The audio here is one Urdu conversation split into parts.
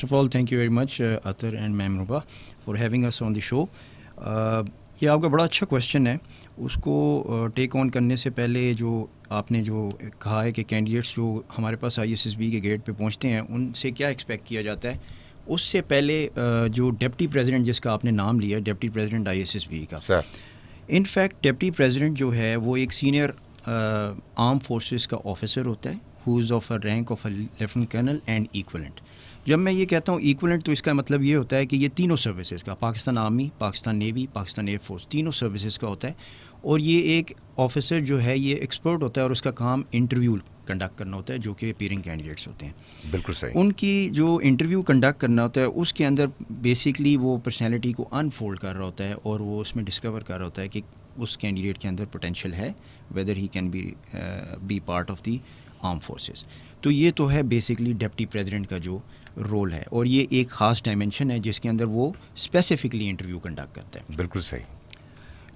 First of all, thank you very much, Atar and Ma'am Ruba, for having us on the show. یہ آپ کا بڑا اچھا کویشچن ہے. اس کو ٹیک آن کرنے سے پہلے جو آپ نے جو کہا ہے کہ کینڈیڈیٹس جو ہمارے پاس ISSB کے گیٹ پہ پہنچتے ہیں ان سے کیا ایکسپیکٹ کیا جاتا ہے, اس سے پہلے جو ڈپٹی پریزیڈنٹ جس کا آپ نے نام لیا, ڈپٹی پریزیڈنٹ ISSB کا, ان فیکٹ ڈپٹی پریزیڈنٹ جو ہے وہ ایک سینئر آرم فورسز کا آفیسر ہوتا ہے, who is of a rank of a lieutenant colonel and equivalent. جب میں یہ کہتا ہوں ایکولنٹ تو اس کا مطلب یہ ہوتا ہے کہ یہ تینوں سروسز کا, Pakistan army, Pakistan navy, Pakistan air force, تینوں سروسز کا ہوتا ہے. اور یہ ایک آفیسر جو ہے یہ ایکسپرٹ ہوتا ہے اور اس کا کام انٹرویو کنڈکٹ کرنا ہوتا ہے جو کہ اپیئرنگ کینڈیڈیٹس ہوتے ہیں. بالکل صحیح. ان کی جو انٹرویو کنڈکٹ کرنا ہوتا ہے اس کے اندر بیسکلی وہ پرسنالٹی کو انفولڈ کر رہا ہوتا ہے اور وہ اس میں ڈسکور کر رہا ہوتا ہے کہ اس کینڈیڈیٹ کے اندر پوٹینشیل ہے, whether he can be part of the armed forces. تو یہ تو ہے بیسکلی ڈپٹی پریزیڈنٹ کا جو رول ہے, اور یہ ایک خاص ڈائمینشن ہے جس کے اندر وہ اسپیسیفکلی انٹرویو کنڈکٹ کرتا ہے. بالکل صحیح.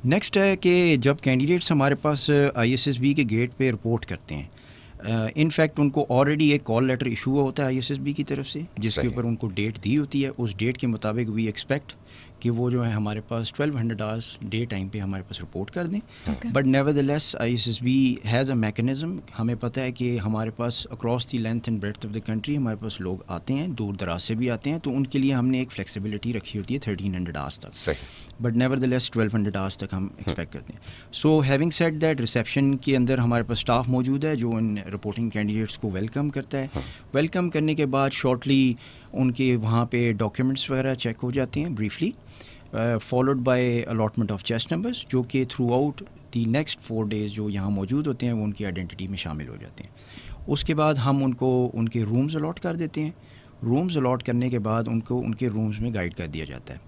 نیکسٹ ہے کہ جب کینڈیڈیٹس ہمارے پاس ISSB کے گیٹ پہ رپورٹ کرتے ہیں, ان فیکٹ ان کو آلریڈی ایک کال لیٹر ایشو ہوا ہوتا ہے ISSB کی طرف سے جس کے اوپر ان کو ڈیٹ دی ہوتی ہے. اس ڈیٹ کے مطابق وی ایکسپیکٹ کہ وہ جو ہے ہمارے پاس 1200 آورس ڈے ٹائم پہ ہمارے پاس رپورٹ کر دیں. But nevertheless ISSB has a mechanism. ہمیں پتہ ہے کہ ہمارے پاس across the length and breadth of the country ہمارے پاس لوگ آتے ہیں, دور دراز سے بھی آتے ہیں, تو ان کے لیے ہم نے ایک فلیکسیبلٹی رکھی ہوتی ہے 1300 آورس تک. But never the less 1200 hours تک ہم ایکسپیکٹ کرتے ہیں. So having said that, reception کے اندر ہمارے پاس اسٹاف موجود ہے جو ان رپورٹنگ کینڈیڈیٹس کو ویلکم کرتا ہے. ویلکم کرنے کے بعد شارٹلی ان کے وہاں پہ ڈاکیومنٹس وغیرہ چیک ہو جاتے ہیں briefly, followed by allotment of chest numbers جو کہ through out the next 4 days جو یہاں موجود ہوتے ہیں وہ ان کی آئیڈینٹی میں شامل ہو جاتے ہیں. اس کے بعد ہم ان کو ان کے رومز الاٹ کر دیتے ہیں. رومز الاٹ کرنے کے بعد ان کو ان کے رومز میں گائیڈ کر دیا جاتا ہے.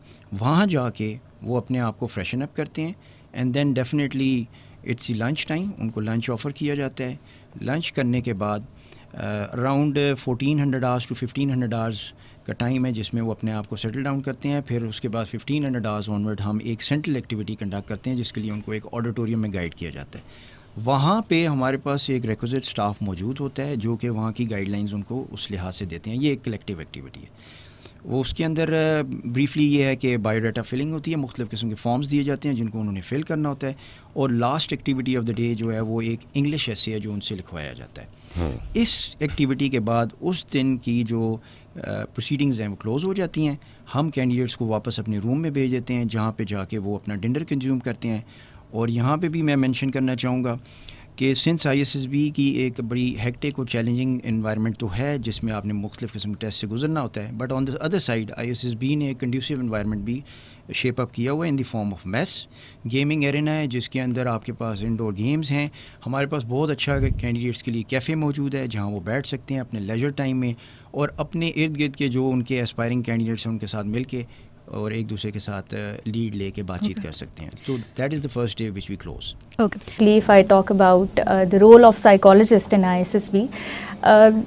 وہاں جا کے وہ اپنے آپ کو فریشن اپ کرتے ہیں, and then definitely it's the lunch time, ان کو لنچ آفر کیا جاتا ہے. لنچ کرنے کے بعد اراؤنڈ 1400 آورس ٹو 1500 آورس کا ٹائم ہے جس میں وہ اپنے آپ کو سیٹل ڈاؤن کرتے ہیں. پھر اس کے بعد 1500 آورس آنورڈ ہم ایک سینٹرل ایکٹیویٹی کنڈکٹ کرتے ہیں جس کے لیے ان کو ایک آڈیٹوریم میں گائیڈ کیا جاتا ہے. وہاں پہ ہمارے پاس ایک ریکوزٹ اسٹاف موجود ہوتا ہے جو کہ وہاں کی گائیڈ لائنز ان کو اس لحاظ سے دیتے ہیں. یہ ایک کلیکٹیو ایکٹیویٹی ہے. وہ اس کے اندر بریفلی یہ ہے کہ بایو ڈاٹا فلنگ ہوتی ہے, مختلف قسم کے فارمز دیے جاتے ہیں جن کو انہوں نے فل کرنا ہوتا ہے, اور last activity of the day جو ہے وہ ایک انگلش ایسے ہے جو ان سے لکھوایا جاتا ہے. اس ایکٹیویٹی کے بعد اس دن کی جو پروسیڈنگز ہیں وہ کلوز ہو جاتی ہیں. ہم کینڈیڈیٹس کو واپس اپنے روم میں بھیج دیتے ہیں جہاں پہ جا کے وہ اپنا ڈنر کنزیوم کرتے ہیں. اور یہاں پہ بھی میں مینشن کرنا چاہوں گا کہ سنس ISSB کی ایک بڑی ہیکٹک اور چیلنجنگ انوائرمنٹ تو ہے جس میں آپ نے مختلف قسم کے ٹیسٹ سے گزرنا ہوتا ہے, but on the other side ISSB نے ایک کنڈیوسیو انوائرمنٹ بھی شیپ اپ کیا ہوا ہے in the form of mess. Gaming arena ہے جس کے اندر آپ کے پاس انڈور گیمز ہیں. ہمارے پاس بہت اچھا کینڈیڈیٹس کے لیے کیفے موجود ہے جہاں وہ بیٹھ سکتے ہیں اپنے لیجر ٹائم میں اور اپنے ارد گرد کے جو ان کے اسپائرنگ کینڈیڈیٹس ہیں ان کے ساتھ مل کے اور ایک دوسرے کے ساتھ لیڈ لے کے بات چیت کر سکتے ہیں. So that is the first day which we close. Okay. If I talk about the role of psychologist in ISSB,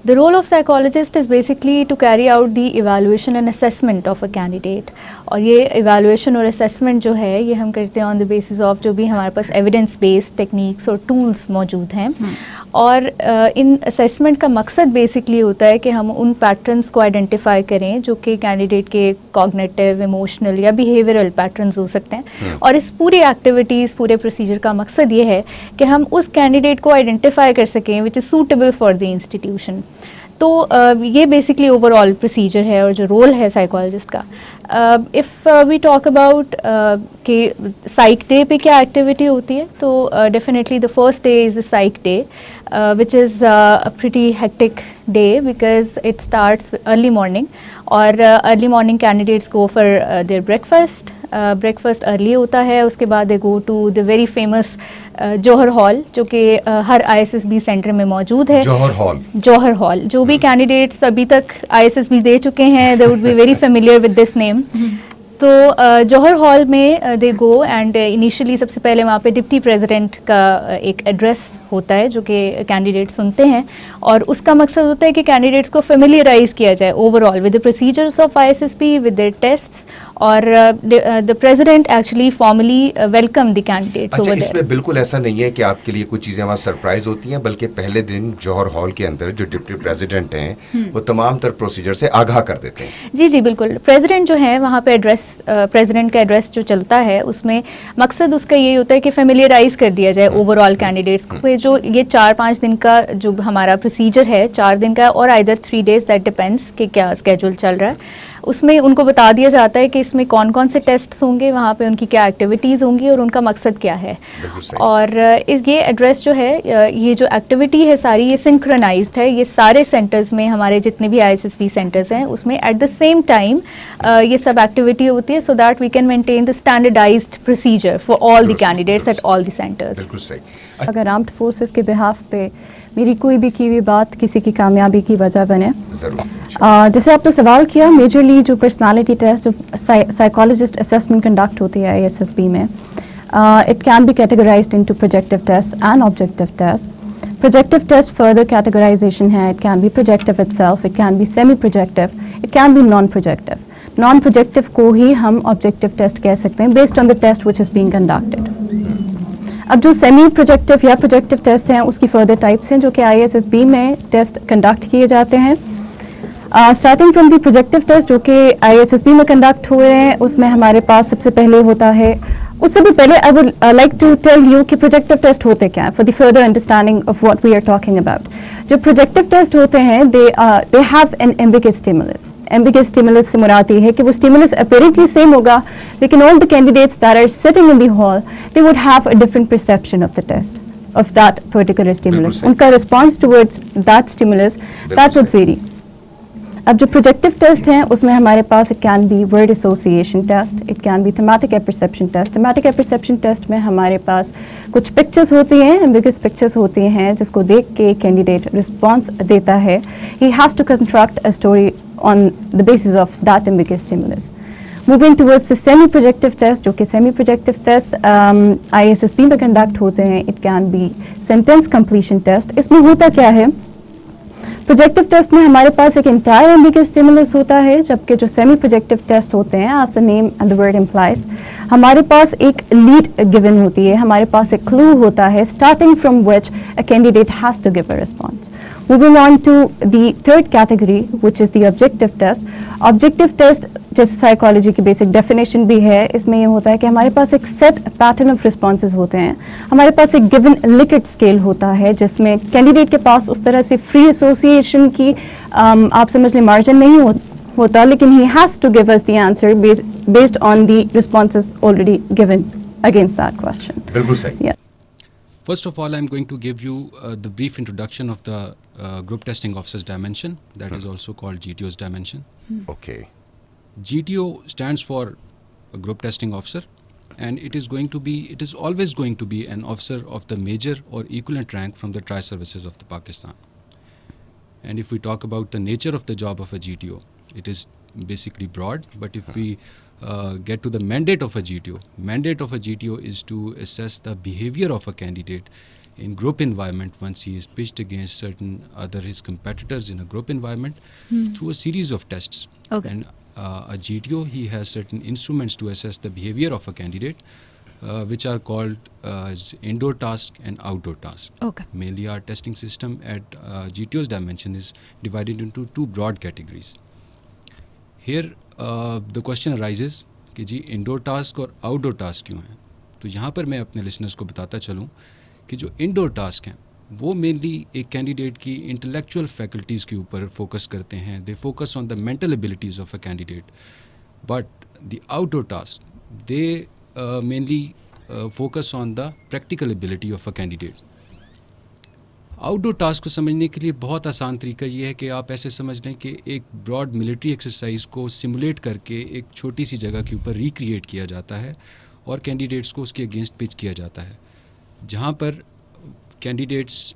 the role of psychologist is basically to carry out the evaluation and assessment of a candidate. اور یہ evaluation اور assessment جو ہے یہ ہم کرتے ہیں on the basis of جو بھی ہمارے پاس evidence based techniques اور tools موجود ہیں. اور ان اسیسمنٹ کا مقصد بیسکلی ہوتا ہے کہ ہم ان پیٹرنس کو آئیڈینٹیفائی کریں جو کہ کینڈیڈیٹ کے کوگنیٹیو, ایموشنل یا بیہیویئرل پیٹرنز ہو سکتے ہیں. اور اس پوری ایکٹیویٹیز, پورے پروسیجر کا مقصد یہ ہے کہ ہم اس کینڈیڈیٹ کو آئیڈینٹیفائی کر سکیں which is suitable for the institution. تو یہ بیسکلی اوور آل پروسیجر ہے اور جو رول ہے سائیکالوجسٹ کا. اف وی ٹاک اباؤٹ کہ سائیک ڈے پہ کیا ایکٹیویٹی ہوتی ہے, تو definitely the first day is the psych day which is a pretty hectic day because it starts early morning. اور early morning candidates go for their breakfast. Breakfast early ہوتا ہے. اس کے بعد they go to the very famous Jauhar Hall جو کہ ہر ISSB سینٹر میں موجود ہے. جوہر ہال جو بھی کینڈیڈیٹس ابھی تک ISSB دے چکے ہیں they would be very familiar with this name. تو جوہر ہال میں دے گو اینڈ انیشلی سب سے پہلے وہاں پہ ڈپٹی پریزیڈنٹ کا ایک ایڈریس ہوتا ہے جو کہ کینڈیڈیٹ سنتے ہیں, اور اس کا مقصد ہوتا ہے کہ کینڈیڈیٹس کو فیملیئرائز کیا جائے overall with the procedures of ISSB, with their tests, اور the president actually formally welcome the candidates over there. اس میں بالکل ایسا نہیں ہے کہ آپ کے لیے کچھ چیزیں وہاں سرپرائز ہوتی ہیں, بلکہ پہلے دن جوہر ہال کے اندر جو ڈپٹی پریزیڈنٹ ہیں وہ تمام تر پروسیجر سے آگاہ کر دیتے ہیں. جی جی بالکل. پریزیڈنٹ جو ہے وہاں پہ ایڈریس, پریزیڈنٹ کا ایڈریس جو چلتا ہے اس میں مقصد اس کا یہ ہوتا ہے کہ فیملیئرائز کر دیا جائے اوور آل کینڈیڈیٹس کو. جو یہ 4-5 دن کا جو ہمارا پروسیجر ہے, 4 دن کا اور آئدر 3 days, دیٹ ڈپینڈس کہ کیا اسکیجول چل رہا ہے, اس میں ان کو بتا دیا جاتا ہے کہ اس میں کون کون سے ٹیسٹس ہوں گے, وہاں پہ ان کی کیا ایکٹیویٹیز ہوں گی اور ان کا مقصد کیا ہے. اور یہ ایڈریس جو ہے, یہ جو ایکٹیویٹی ہے ساری یہ سنکرونائزڈ ہے. یہ سارے سینٹرز میں ہمارے جتنے بھی ISSB سینٹرز ہیں اس میں ایٹ دا سیم ٹائم یہ سب ایکٹیویٹی ہوتی ہے, so that we can maintain the standardized procedure for all the candidates at all the centres. بالکل صحیح. اگر آرمڈ فورسز کے بہاف پہ میری کوئی بھی کی ہوئی بات کسی کی کامیابی کی وجہ بنے, جیسے آپ نے سوال کیا, میجرلی جو پرسنالٹی ٹیسٹ, جو سائیکالوجسٹ اسیسمنٹ کنڈکٹ ہوتی ہے ISSB میں, it can be categorized into projective test and objective test. Projective test further categorization ہے, it can be projective itself, it can be semi projective, it can be non projective. Non projective کو ہی ہم آبجیکٹیو ٹیسٹ کہہ سکتے ہیں based on the test which is being conducted. اب جو سیمی پروجیکٹیو یا پروجیکٹیو ٹیسٹ ہیں اس کی فردر ٹائپس ہیں جو کہ ISSB میں ٹیسٹ کنڈکٹ کیے جاتے ہیں. Starting from the projective test جو کہ ISSB میں کنڈکٹ ہوئے ہیں, اس میں ہمارے پاس سب سے پہلے ہوتا ہے, اس سے بھی پہلے I would like to tell you کہ پروجیکٹیو ٹیسٹ ہوتے کیا ہیں for the further understanding of what we are talking about. جو پروجیکٹیو ٹیسٹ ہوتے ہیں they have an ambiguous stimulus. Ambiguous stimulus سے مراد یہ ہے کہ وہ اسٹیمولس اپیرنٹلی سیم ہوگا, لیکن all the candidates that are sitting in the hall they would have a different perception of the test of that particular stimulus. ان کا response towards that stimulus that would vary. اب جو پروجیکٹیو ٹیسٹ ہیں اس میں ہمارے پاس it can be word association test, it can be thematic apperception test. Thematic apperception test میں ہمارے پاس کچھ پکچرز ہوتی ہیں, ایمبیگس پکچرز ہوتی ہیں جس کو دیکھ کے کینڈیڈیٹ رسپانس دیتا ہے. He has to construct a story on the basis of that ambiguous stimulus. Moving towards the semi projective test, جو کہ سیمی پروجیکٹیو ٹیسٹ ISSB میں کنڈکٹ ہوتے ہیں. It can be sentence completion test. اس میں ہوتا کیا ہے, پروجیکٹیو ٹیسٹ میں ہمارے پاس ایک انٹائر ایمبیگس اسٹیمولس ہوتا ہے, جبکہ جو سیمی پروجیکٹیو ٹیسٹ ہوتے ہیں as the name and the word implies, ہمارے پاس ایک لیڈ گیون ہوتی ہے, ہمارے پاس ایک کلو ہوتا ہے starting from which a candidate has to give a response. Moving on to the third category, which is the objective test. Objective test جیسے سائیکالوجی کی بیسک ڈیفینیشن بھی ہے, اس میں یہ ہوتا ہے کہ ہمارے پاس ایک سیٹ پیٹرن آف رسپانسز ہوتے ہیں. ہمارے پاس ایک گیون لکٹ اسکیل ہوتا ہے جس میں کینڈیڈیٹ کے پاس اس طرح سے فری ایسوسیشن کی آپ سمجھ لیں مارجن نہیں ہوتا, لیکن he has to give us the answer based on the responses already given against that question. بالکل صحیح. First of all, I'm going to give you the brief introduction of the group testing officers dimension, that is also called GTO's dimension. Okay. GTO stands for a group testing officer, and it is always going to be an officer of the major or equivalent rank from the tri-services of the Pakistan. And if we talk about the nature of the job of a GTO, it is basically broad, but if we get to the mandate of a GTO is to assess the behavior of a candidate in group environment once he is pitched against certain other his competitors in a group environment through a series of tests. Okay. And a GTO, he has certain instruments to assess the behavior of a candidate, which are called as indoor task and outdoor task. Okay. Mainly our testing system at GTO's dimension is divided into two broad categories. Here the question arises کہ جی انڈور ٹاسک اور آؤٹ ڈور ٹاسک کیوں ہیں. تو یہاں پر میں اپنے لسنرس کو بتاتا چلوں کہ جو انڈور ٹاسک ہیں وہ مینلی ایک کینڈیڈیٹ کی انٹلیکچوئل فیکلٹیز کے اوپر فوکس کرتے ہیں. They focus on the mental abilities of a candidate. But the out door task they mainly focus on the practical ability of a candidate. Out door task کو سمجھنے کے لیے بہت آسان طریقہ یہ ہے کہ آپ ایسے سمجھ لیں کہ ایک براڈ ملٹری ایکسرسائز کو سمولیٹ کر کے ایک چھوٹی سی جگہ کے اوپر ریکریٹ کیا جاتا ہے اور کینڈیڈیٹس کو اس کے اگینسٹ پچ کیا جاتا ہے, جہاں پر کینڈیڈیٹس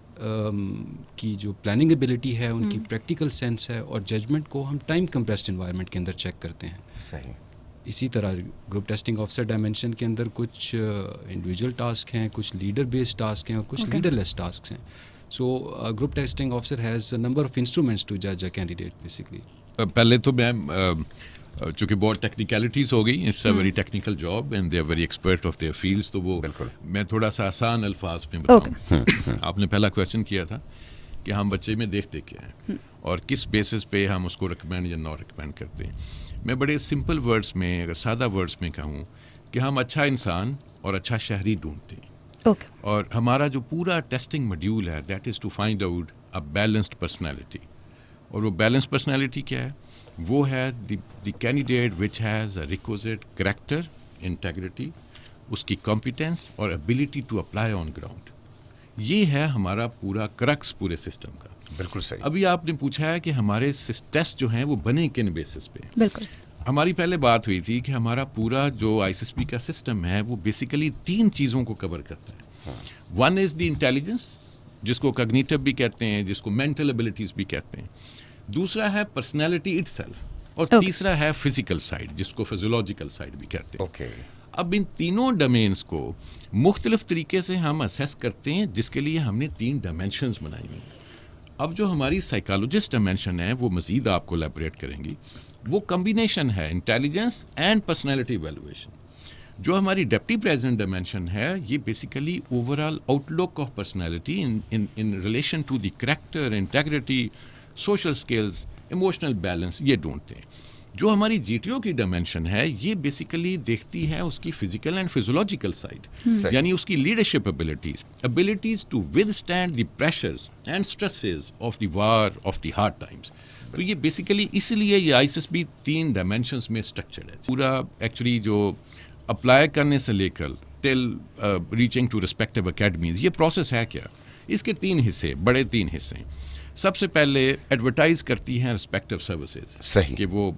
کی جو پلاننگ ایبلٹی ہے, ان کی پریکٹیکل سینس ہے اور ججمنٹ کو ہم ٹائم کمپریسڈ انوائرمنٹ کے اندر چیک کرتے ہیں. صحیح. اسی طرح گروپ ٹیسٹنگ آفیسر ڈائمینشن کے اندر کچھ انڈیویجول ٹاسک ہیں, کچھ لیڈر بیسڈ ٹاسک ہیں اور کچھ لیڈر لیس ٹاسک ہیں. So group testing officer has a number of instruments to جج اے کینڈیڈیٹ بیسکلی. پہلے تو میں چونکہ بہت ٹیکنیکلٹیز ہو گئی, it's a very technical job and they are very expert of their fields, تو وہ میں تھوڑا سا آسان الفاظ میں بتاؤں. آپ نے پہلا کویشچن کیا تھا کہ ہم بچے میں دیکھتے کیا ہیں اور کس بیسس پہ ہم اس کو ریکمینڈ یا نو ریکمینڈ کرتے ہیں. میں بڑے سمپل ورڈس میں, اگر سادہ ورڈس میں کہوں کہ ہم اچھا انسان اور اچھا شہری ڈھونڈتے ہیں. اور ہمارا جو پورا ٹیسٹنگ ماڈیول ہے that is to find out a balanced personality. اور وہ بیلنس پرسنالٹی کیا ہے؟ وہ ہے the candidate which has a requisite character, integrity, اس کی کمپیٹنس اور ability to apply on ground. یہ ہے ہمارا پورا کرکس پورے سسٹم کا. بالکل صحیح. ابھی آپ نے پوچھا ہے کہ ہمارے ٹیسٹ جو ہیں وہ بنے کن بیسس پہ. بالکل. ہماری پہلے بات ہوئی تھی کہ ہمارا پورا جو آئی ایس ایس پی کا سسٹم ہے وہ بیسیکلی 3 چیزوں کو کور کرتا ہے. ون از دی انٹیلیجنس, جس کو کگنیٹو بھی کہتے ہیں, جس کو مینٹل ایبلٹیز بھی کہتے ہیں. دوسرا ہے پرسنالٹی اٹ سیلف, اور تیسرا ہے فزیکل سائڈ, جس کو فزیولوجیکل سائڈ بھی کہتے ہیں. اب ان تینوں ڈومینس کو مختلف طریقے سے ہم اسیس کرتے ہیں, جس کے لیے ہم نے 3 ڈائمینشنز بنائی ہوئی ہیں. اب جو ہماری سائیکالوجسٹ ڈائمینشن ہے وہ مزید آپ کو الیبوریٹ کریں گی. وہ کمبینیشن ہے انٹیلیجنس اینڈ پرسنالٹی ایویلویشن. جو ہماری ڈپٹی پریزیڈنٹ ڈائمینشن ہے یہ basically overall outlook of personality in relation to the character, integrity, social skills, emotional balance, یہ ڈھونڈتے ہیں. جو ہماری جی ٹی او کی ڈائمینشن ہے یہ بیسیکلی دیکھتی ہے اس کی فزیکل اینڈ فزیولوجیکل سائڈ, یعنی اس کی leadership abilities to withstand the pressures and stresses of the war, of the hard times. تو یہ بیسیکلی اس لیے یہ I S S B 3 dimensions میں اسٹرکچرڈ ہے. پورا ایکچولی جو اپلائی کرنے سے لے کر till reaching to respective academies, یہ پروسیس ہے کیا؟ اس کے 3 حصے, بڑے 3 حصے ہیں. سب سے پہلے ایڈورٹائز کرتی ہیں ریسپیکٹیو سروسز, صحیح, کہ وہ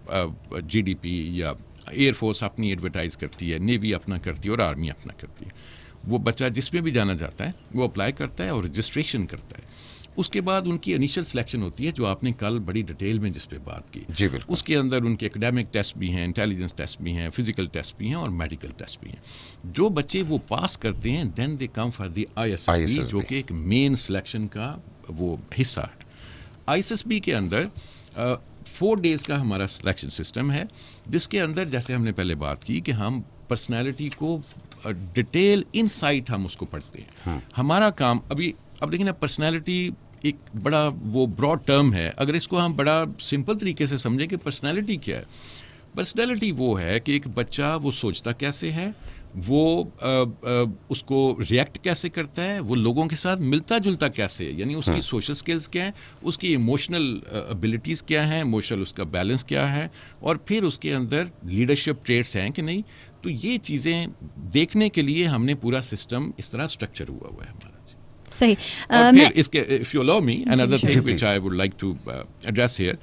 جی ڈی پی یا ایئر فورس اپنی ایڈورٹائز کرتی ہے, نیوی اپنا کرتی ہے اور آرمی اپنا کرتی ہے. وہ بچہ جس میں بھی جانا چاہتا ہے وہ اپلائی کرتا ہے اور رجسٹریشن کرتا ہے. اس کے بعد ان کی انیشل سلیکشن ہوتی ہے جو آپ نے کل بڑی ڈیٹیل میں جس پہ بات کی. جی بالکل. اس کے اندر ان کے اکیڈیمک ٹیسٹ بھی ہیں, انٹیلیجنس ٹیسٹ بھی ہیں, فزیکل ٹیسٹ بھی ہیں اور میڈیکل ٹیسٹ بھی ہیں. جو بچے وہ پاس کرتے ہیں then they come for the I S S B, جو کہ ایک مین سلیکشن کا وہ حصہ ہے. آئی ایس ایس بی کے اندر 4 days کا ہمارا سلیکشن سسٹم ہے, جس کے اندر جیسے ہم نے پہلے بات کی کہ ہم پرسنالٹی کو ڈیٹیل انسائٹ ہم اس کو پڑھتے ہیں. ہمارا کام اب دیکھیں نا, پرسنالٹی ایک بڑا وہ براڈ ٹرم ہے. اگر اس کو ہم بڑا سمپل طریقے سے سمجھیں کہ پرسنالٹی کیا ہے, پرسنالٹی وہ ہے کہ ایک بچہ وہ سوچتا کیسے ہے, وہ اس کو ریئیکٹ کیسے کرتا ہے, وہ لوگوں کے ساتھ ملتا جلتا کیسے ہے, یعنی اس کی سوشل سکلز کیا ہیں, اس کی ایموشنل ابیلٹیز کیا ہیں, ایموشنل اس کا بیلنس کیا ہے, اور پھر اس کے اندر لیڈرشپ ٹریٹس ہیں کہ نہیں. تو یہ چیزیں دیکھنے کے لیے ہم نے پورا سسٹم اس طرح اسٹرکچر ہوا ہے ہمارا. صحیح. اور پھر اس کے if you allow me another thing which I would like to address here,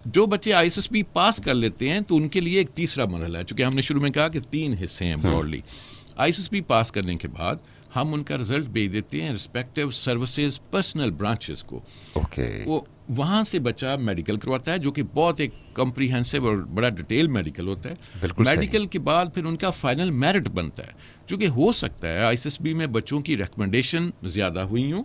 جو بچے I S S B pass کر لیتے ہیں تو ان کے لیے ایک تیسرا مرحلہ ہے, چونکہ ہم نے شروع میں کہا کہ 3 حصے ہیں broadly. I S S B pass کرنے کے بعد ہم ان کا رزلٹ بھیج دیتے ہیں رسپیکٹیو سروسز پرسنل برانچز کو. وہ وہاں سے بچہ میڈیکل کرواتا ہے, جو کہ بہت ایک کمپریہنسو اور بڑا ڈیٹیل میڈیکل ہوتا ہے. میڈیکل کے بعد پھر ان کا فائنل میرٹ بنتا ہے, چونکہ ہو سکتا ہے آئی ایس ایس بی میں بچوں کی ریکمنڈیشن زیادہ ہوئی ہوں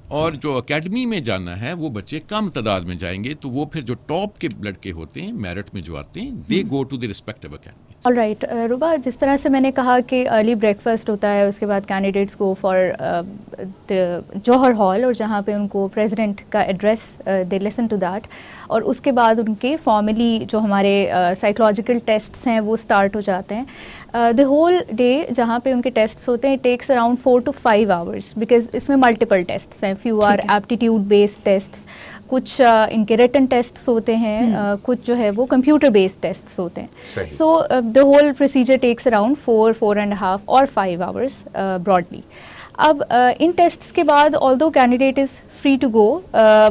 اور جو اکیڈمی میں جانا ہے وہ بچے کم تعداد میں جائیں گے, تو وہ پھر جو ٹاپ کے لڑکے ہوتے ہیں میرٹ میں جو آتے ہیں they go to the respective academy. All right Ruba, جس طرح سے میں نے کہا کہ ارلی بریک فاسٹ ہوتا ہے, اس کے بعد candidates go for Jauhar Hall, اور جہاں پہ ان کو پریزیڈنٹ کا address they listen to that, اور اس کے بعد ان کے فارملی جو ہمارے سائیکولوجیکل ٹیسٹس ہیں وہ اسٹارٹ ہو جاتے ہیں. دی ہول ڈے جہاں پہ ان کے ٹیسٹس ہوتے ہیں takes around 4 to 5 hours, because اس میں ملٹیپل ٹیسٹس ہیں. Few are aptitude based tests, کچھ ان کے ریٹن ٹیسٹس ہوتے ہیں, کچھ جو ہے وہ کمپیوٹر بیسڈ ٹیسٹس ہوتے ہیں. So the whole procedure takes around 4.5 اور 5 hours براڈلی. اب ان ٹیسٹس کے بعد although candidate is free to go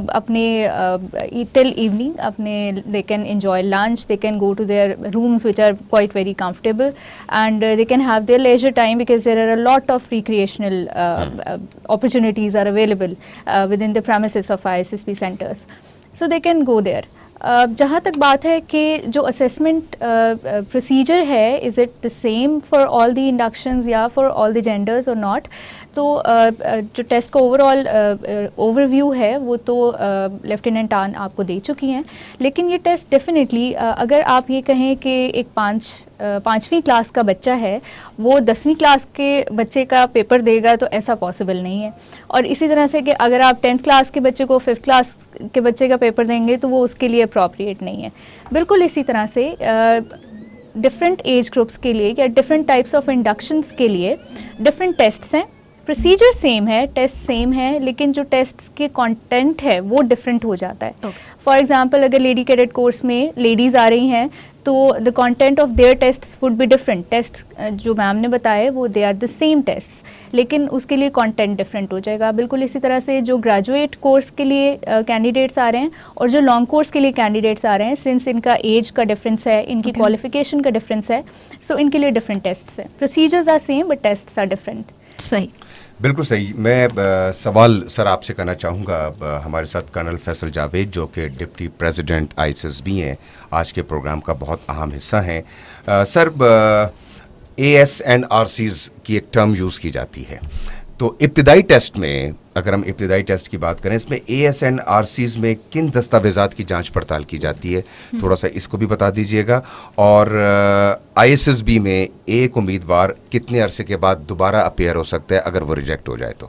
اپنے ٹل ایوننگ, اپنے they can enjoy lunch, they can go to their rooms which are quite very comfortable, and they can have their leisure time because there are a lot of recreational opportunities are available within the premises of ISSB centers. So they can go there. جہاں تک بات ہے کہ جو اسیسمنٹ پروسیجر ہے is it the same for all the inductions یا for all the genders or not, تو جو ٹیسٹ کا اوور ویو ہے وہ تو لیفٹیننٹ آن آپ کو دے چکی ہیں, لیکن یہ ٹیسٹ ڈیفینیٹلی اگر آپ یہ کہیں کہ ایک پانچویں کلاس کا بچہ ہے وہ 10ویں کلاس کے بچے کا پیپر دے گا تو ایسا پاسبل نہیں ہے, اور اسی طرح سے کہ اگر آپ 10th کلاس کے بچے کو 5th کلاس کے بچے کا پیپر دیں گے تو وہ اس کے لیے اپروپریٹ نہیں ہے. بالکل اسی طرح سے ڈفرینٹ ایج گروپس کے لیے یا ڈفرینٹ ٹائپس آف انڈکشنس کے لیے ڈفرینٹ ٹیسٹس ہیں, پروسیجر سیم ہے, ٹیسٹ سیم ہے, لیکن جو ٹیسٹس کے کانٹینٹ ہے وہ ڈفرینٹ ہو جاتا ہے. فار ایگزامپل اگر لیڈی کیڈٹ کورس میں لیڈیز آ رہی ہیں تو the content of their tests would be different. Test جو میم نے بتائے وہ they are the same tests, لیکن اس کے لیے کانٹینٹ ڈفرینٹ ہو جائے گا. بالکل اسی طرح سے جو گریجویٹ کورس کے لیے کینڈیڈیٹس آ رہے ہیں اور جو لانگ کورس کے لیے کینڈیڈیٹس آ رہے ہیں, سنس ان کا ایج کا ڈفرینس ہے, ان کی کوالیفیکیشن کا ڈفرینس ہے, سو ان کے لیے ڈفرینٹ ٹیسٹس ہیں. Procedures are same but tests are different. صحیح, بالکل صحیح. میں سوال سر آپ سے کرنا چاہوں گا. ہمارے ساتھ کرنل فیصل جاوید جو کہ ڈپٹی پریزیڈنٹ ISSB ہیں, آج کے پروگرام کا بہت اہم حصہ ہیں. سر ASNRCs کی ایک ٹرم یوز کی جاتی ہے, تو ابتدائی ٹیسٹ میں اگر ہم ابتدائی ٹیسٹ کی بات کریں اس میں ASNRCs میں کن دستاویزات کی جانچ پڑتال کی جاتی ہے, تھوڑا سا اس کو بھی بتا دیجئے گا. اور ISSB میں ایک امیدوار کتنے عرصے کے بعد دوبارہ اپیئر ہو سکتا ہے اگر وہ ریجیکٹ ہو جائے تو؟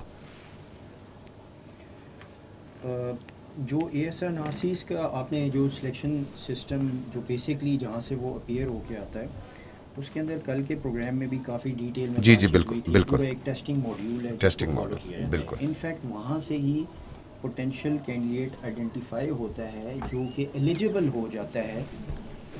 جو ASNRCs کا آپ نے جو سلیکشن سسٹم جو بیسکلی جہاں سے وہ اپیئر ہو کے آتا ہے اس کے اندر کل کے پروگرام میں بھی کافی ڈیٹیل میں جی بالکل بالکل ایک ٹیسٹنگ ماڈیول ہے, ٹیسٹنگ ماڈیول بالکل. انفیکٹ وہاں سے ہی پوٹینشیل کینڈیڈیٹ آئیڈینٹیفائی ہوتا ہے جو کہ ایلیجیبل ہو جاتا ہے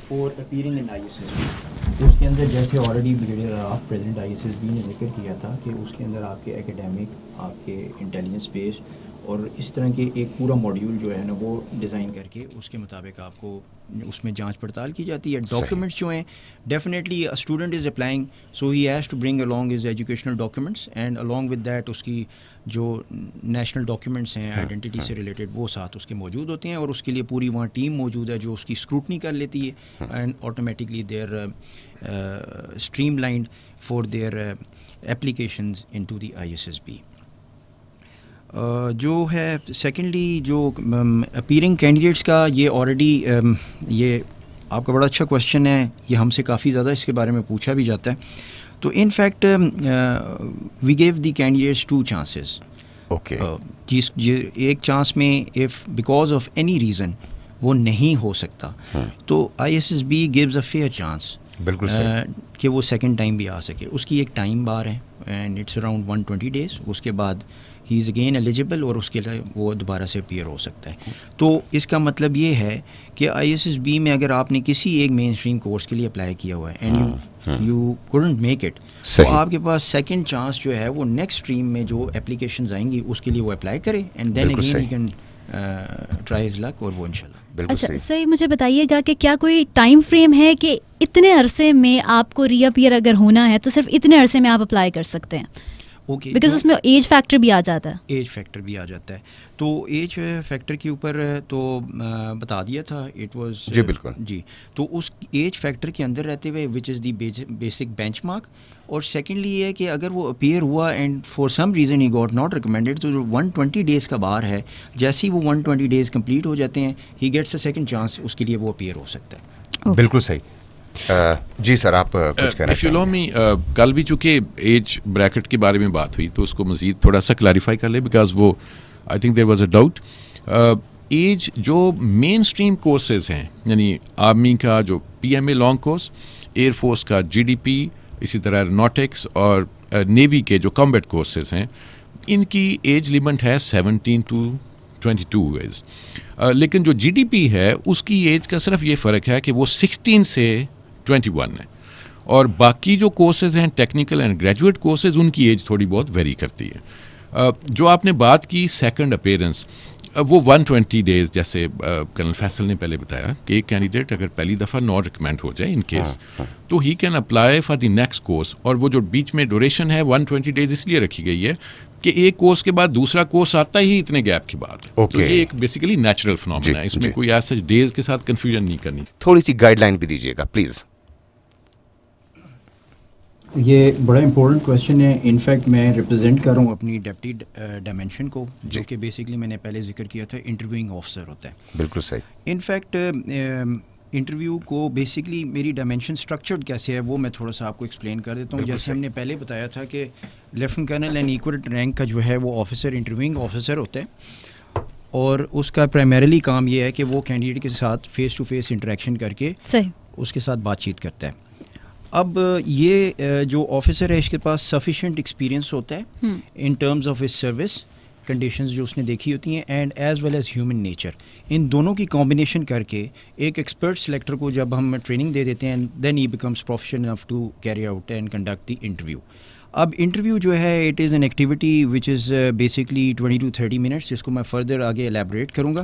فار اپیئرنگ ان ISSB. اس کے اندر جیسے already brigadier of president ISSB نے ذکر کیا تھا کہ اس کے اندر آپ کے اکیڈیمک, آپ کے انٹیلیجنس بیس اور اس طرح کے ایک پورا ماڈیول جو ہے نا وہ ڈیزائن کر کے اس کے مطابق آپ کو اس میں جانچ پڑتال کی جاتی ہے. ڈاکیومنٹس جو ہیں definitely student is applying so he has to bring along his educational documents and along with that اس کی جو نیشنل ڈاکیومنٹس ہیں آئیڈینٹی سے ریلیٹڈ وہ ساتھ اس کے موجود ہوتے ہیں, اور اس کے لیے پوری وہاں ٹیم موجود ہے جو اس کی اسکروٹنی کر لیتی ہے and automatically they are streamlined for their applications into the ISSB. جو ہے سیکنڈلی جو اپیئرنگ کینڈیڈیٹس کا یہ آلریڈی یہ آپ کا بڑا اچھا کوشچن ہے, یہ ہم سے کافی زیادہ اس کے بارے میں پوچھا بھی جاتا ہے. تو in fact we give the candidates 2 chances. Okay, جس ایک چانس میں if because of any reason وہ نہیں ہو سکتا تو ISSB gives a fair chance بالکل کہ وہ سیکنڈ ٹائم بھی آ سکے. اس کی ایک ٹائم بار ہے اینڈ اٹس اراؤنڈ 120 days. اس کے بعد ہی از اگین ایلیجیبل اور اس کے لیے وہ دوبارہ سے اپیئر ہو سکتا ہے. تو اس کا مطلب یہ ہے کہ ISSB میں اگر آپ نے کسی ایک مین اسٹریم کورس کے لیے اپلائی کیا ہوا ہے and you couldn't make it, تو آپ کے پاس سیکنڈ چانس جو ہے وہ نیکسٹ اسٹریم میں جو اپلیکیشنز آئیں گی اس کے لیے وہ اپلائی کرے and then again he can try his luck اور وہ انشاءاللہ. اچھا صحیح, مجھے بتائیے گا کہ کیا کوئی ٹائم فریم ہے کہ اتنے عرصے میں آپ کو ری اپیئر اگر ہونا ہے تو صرف اتنے عرصے میں آپ اپلائی کر سکتے ہیں؟ اوکے, بیکاز اس میں ایج فیکٹر بھی آ جاتا ہے. ایج فیکٹر بھی آ جاتا ہے, تو ایج فیکٹر کے اوپر تو بتا دیا تھا اٹ واز جی بالکل جی. تو اس ایج فیکٹر کے اندر رہتے ہوئے وچ از دی بیسک بینچ مارک. اور سیکنڈلی یہ ہے کہ اگر وہ اپیئر ہوا and for some reason he got not recommended تو جو 120 days کا بار ہے جیسے ہی وہ 120 days کمپلیٹ ہو جاتے ہیں he gets a second chance, اس کے لیے وہ اپیئر ہو سکتا ہے. بالکل صحیح. جی سر آپ کچھ کہنا چاہیں گے؟ کل بھی چونکہ ایج بریکٹ کے بارے میں بات ہوئی تو اس کو مزید تھوڑا سا کلیریفائی کر لیں بیکاز وہ I think there was a doubt. Age جو مین اسٹریم کورسز ہیں یعنی آرمی کا جو PMA long course, air force کا GDP, اسی طرح ایروناٹکس اور نیوی کے جو کمبیٹ کورسز ہیں ان کی ایج لمٹ ہے 17 to 22 ایئرز. لیکن جو GDP ہے اس کی ایج کا صرف یہ فرق ہے کہ وہ 16 سے 21 ہے, اور باقی جو کورسز ہیں technical and graduate courses in کی ایج تھوڑی بہت ویری کرتی ہے. جو آپ نے بات کی سیکنڈ اپیئرنس وہ 120 days جیسے کرنل فیصل نے پہلے بتایا کہ ایک کینڈیڈیٹ اگر پہلی دفعہ ناٹ ریکمینڈ ہو جائے ان کیس تو he can apply for the next course, اور وہ جو بیچ میں ڈوریشن ہے 120 days اس لیے رکھی گئی ہے کہ ایک کورس کے بعد دوسرا کورس آتا ہی اتنے گیپ کے بعد. تو یہ ایک بیسیکلی نیچرل فنومینا ہے, اس میں کوئی ایسا ڈیز کے ساتھ کنفیوژن نہیں کرنی. تھوڑی سی گائیڈ لائن بھی دیجیے گا پلیز. یہ بڑا امپورٹنٹ کویشچن ہے. انفیکٹ میں ریپرزینٹ کر رہا ہوں اپنی ڈیپٹی ڈائمینشن کو, جو کہ بیسکلی میں نے پہلے ذکر کیا تھا انٹرویوئنگ آفیسر ہوتا ہے. بالکل صحیح. انفیکٹ انٹرویو کو بیسکلی میری ڈائمینشن اسٹرکچرڈ کیسے ہے وہ میں تھوڑا سا آپ کو ایکسپلین کر دیتا ہوں. جیسے ہم نے پہلے بتایا تھا کہ lieutenant colonel and equal rank کا جو ہے وہ آفیسر انٹرویوئنگ آفیسر ہوتا ہے, اور اس کا پرائمریلی کام یہ ہے کہ وہ کینڈیڈیٹ کے ساتھ فیس ٹو فیس انٹریکشن کر کے اس کے ساتھ بات چیت کرتا ہے. اب یہ جو آفیسر ہے اس کے پاس سفیشینٹ ایکسپیرینس ہوتا ہے in terms of his service conditions جو اس نے دیکھی ہوتی ہیں, and as well as human nature. ان دونوں کی کمبینیشن کر کے ایک ایکسپرٹ سلیکٹر کو جب ہم ٹریننگ دے دیتے ہیں, then he becomes professional enough to carry out and conduct the interview. اب انٹرویو جو ہے it is an activity which is basically 20 to 30 minutes, جس کو میں فردر آگے الیبوریٹ کروں گا.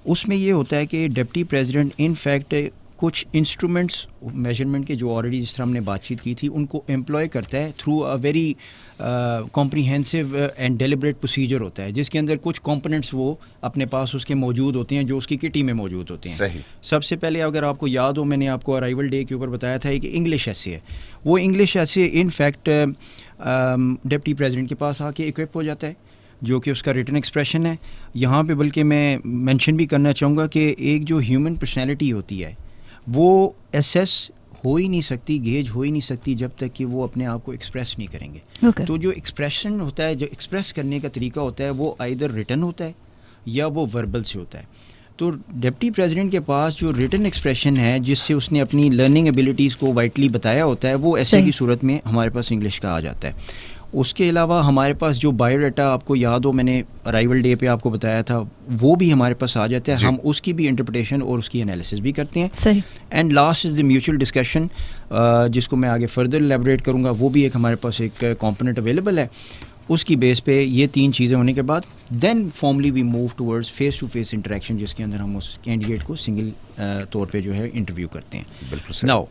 اس میں یہ ہوتا ہے کہ ڈپٹی پریزیڈنٹ ان فیکٹ کچھ انسٹرومنٹس میجرمنٹ کے جو آلریڈی جس طرح ہم نے بات چیت کی تھی ان کو امپلوائے کرتا ہے through a very comprehensive and deliberate procedure ہوتا ہے, جس کے اندر کچھ کمپوننٹس وہ اپنے پاس اس کے موجود ہوتے ہیں جو اس کی کٹی میں موجود ہوتے ہیں. صحیح. سب سے پہلے اگر آپ کو یاد ہو, میں نے آپ کو ارائیول ڈے کے اوپر بتایا تھا کہ انگلش ایسے ہے. وہ انگلش ایسے ان فیکٹ ڈپٹی پریزیڈنٹ کے پاس آ کے اکوپ ہو جاتا ہے, جو کہ اس کا ریٹن ایکسپریشن ہے. یہاں پہ بلکہ میں مینشن بھی کرنا چاہوں گا کہ ایک جو ہیومن پرسنالٹی ہوتی ہے وہ ایسیس ہو ہی نہیں سکتی, گیج ہو ہی نہیں سکتی جب تک کہ وہ اپنے آپ کو ایکسپریس نہیں کریں گے. تو جو ایکسپریشن ہوتا ہے, جو ایکسپریس کرنے کا طریقہ ہوتا ہے, وہ آئیدر ریٹن ہوتا ہے یا وہ وربل سے ہوتا ہے. تو ڈپٹی پریزیڈنٹ کے پاس جو ریٹن ایکسپریشن ہے جس سے اس نے اپنی لرننگ ایبیلٹیز کو وائٹلی بتایا ہوتا ہے, وہ ایسے کی صورت میں ہمارے پاس انگلش کا آ جاتا ہے. اس کے علاوہ ہمارے پاس جو بایو ڈیٹا آپ کو یاد ہو, میں نے ارائیول ڈے پہ آپ کو بتایا تھا, وہ بھی ہمارے پاس آ جاتا ہے. ہم اس کی بھی انٹرپریٹیشن اور اس کی انالیسس بھی کرتے ہیں. And last is the mutual discussion, جس کو میں آگے فردر الیبوریٹ کروں گا. وہ بھی ایک ہمارے پاس ایک کمپوننٹ اویلیبل ہے. اس کی بیس پہ یہ 3 چیزیں ہونے کے بعد then formally we move towards face to face interaction, جس کے اندر ہم اس کینڈیڈیٹ کو سنگل طور پہ جو ہے انٹرویو کرتے ہیں. بالکل. ناؤ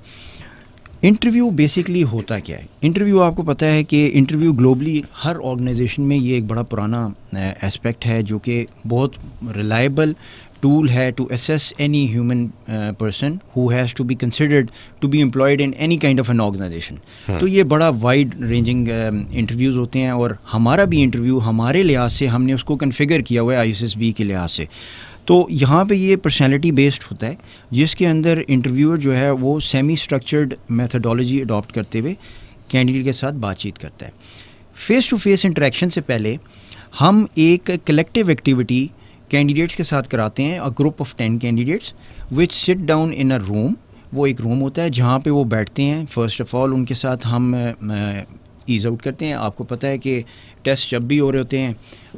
انٹرویو بیسکلی ہوتا کیا ہے؟ انٹرویو آپ کو پتہ ہے کہ انٹرویو گلوبلی ہر آرگنائزیشن میں یہ ایک بڑا پرانا اسپیکٹ ہے, جو کہ بہت ریلائبل ٹول ہے to assess any human person who has to be considered to be employed in any kind of an organisation. تو یہ بڑا وائڈ رینجنگ انٹرویوز ہوتے ہیں, اور ہمارا بھی انٹرویو ہمارے لحاظ سے ہم نے اس کو کنفیگر کیا ہوا ہے ISSB کے لحاظ سے. تو یہاں پہ یہ پرسنالٹی بیسڈ ہوتا ہے, جس کے اندر انٹرویور جو ہے وہ سیمی اسٹرکچرڈ میتھڈالوجی اڈاپٹ کرتے ہوئے کینڈیڈیٹ کے ساتھ بات چیت کرتا ہے. فیس ٹو فیس انٹریکشن سے پہلے ہم ایک کلیکٹیو ایکٹیویٹی کینڈیڈیٹس کے ساتھ کراتے ہیں, group of 10 candidates which sit down in اے روم. وہ ایک روم ہوتا ہے جہاں پہ وہ بیٹھتے ہیں. فرسٹ آف آل ان کے ساتھ ہم ایز آؤٹ کرتے ہیں. آپ کو پتہ ہے کہ ٹیسٹ جب بھی ہو رہے ہوتے ہیں